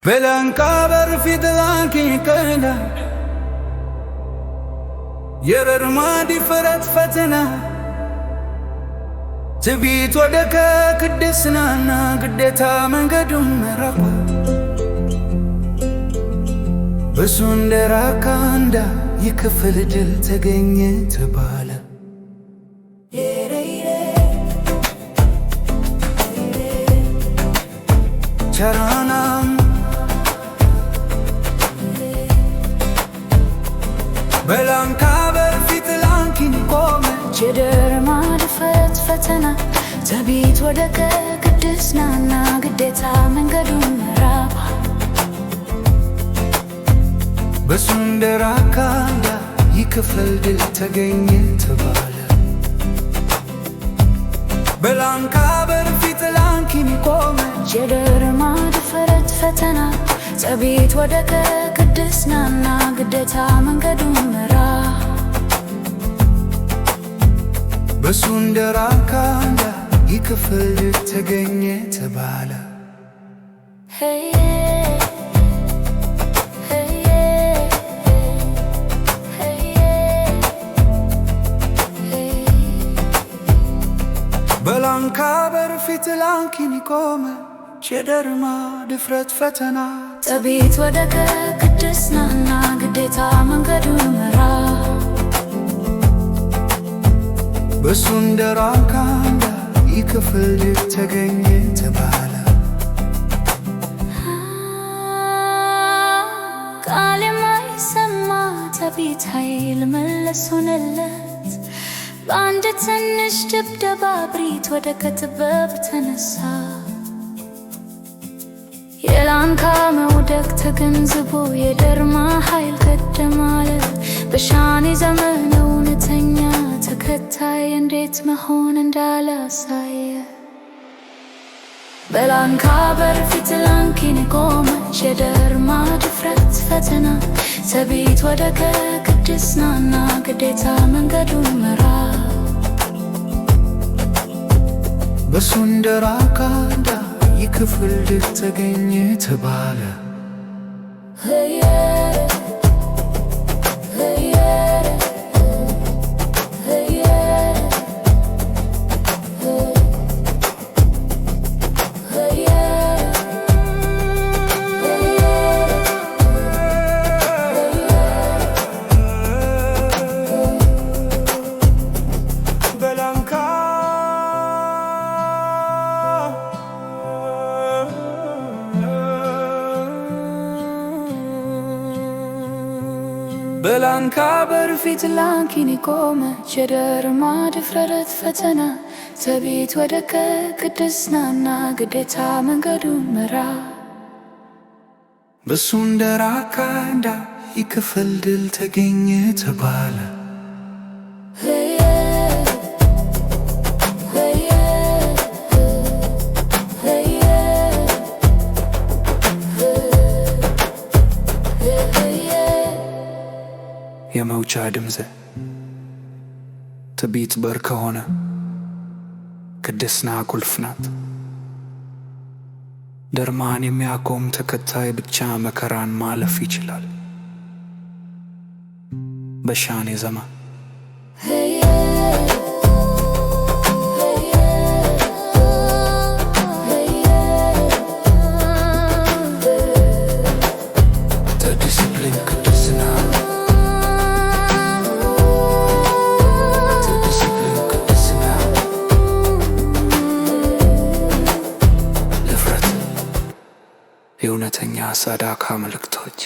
በላንቃበር ፊት ላንኪኝ ቀና የረርማ ዲፈረት ፈተና ትቢት ወደከ ቅድስናና ግዴታ መንገዱን መራቋ በሱ እንደራካ እንዳ ይክፍል ድል ተገኘ ተባለ። ቸራናም በላንቃበር ፊት ላንኪኝ ቆመ የደርማ ድፍረት ፈተና ትቢት ወደከ ቅድስናና ግዴታ መንገዱን መራቋ በሱ እንደራካ እንዳ ይክፈል ድል ተገኘ ተባለ። በላንቃበር ፊት ላንኪኝ ቆመ የደርማ ድፍረት ፈተና ትቢት ወደከ ቅድስናና ግዴታ መንገዱን መራቋ በሱ እንደራካ እንዳ ይክፈል ድል ተገኘ ተባለ። በላንቃበር ፊት ላንኪኝ ቆመ የደርማ ድፍረት ፈተና ትቢት ወደከ ቅድስናና ግዴታ መንገዱን መራቋ በሱ እንደራካ እንዳ ይክፈል ድል ተገኘ ተባለ። ቃል የማይሰማ ትቢት ኃይል መለስ ሆነለት በአንድ ትንሽ ድብደባ ብሪት ወደ ከጥበብ ተነሳ። የላንካ መውደቅ ተገንዝቦ የደርማ ኃይል ቀደማለ በሻኔ ዘመን እውነተኛ ተከታይ እንዴት መሆን እንዳላሳየ በላንቃበር ፊት ላንኪኝ ቆመች የደርማ ድፍረት ፈተና ትቢት ወደከ ቅድስናና ግዴታ መንገዱን መራቋ በሱ እንደራካ እንዳ ይክፈል ድል ተገኘ ተባለ። በላንቃበር ፊት ላንኪኝ ቆመች የደርማ ድፍረት ፈተና ትቢት ወደከ ቅድስናና ግዴታ መንገዱን መራቋ በሱ እንደራካ እንዳ ይክፈል ድል ተገኘ ተባለ። የመውጫ ድምፅ ትቢት በር ከሆነ ቅድስና ቁልፍ ናት። ደርማን የሚያቆም ተከታይ ብቻ መከራን ማለፍ ይችላል። በሻኔ ዘመን የእውነተኛ ሳዳካ ምልክቶች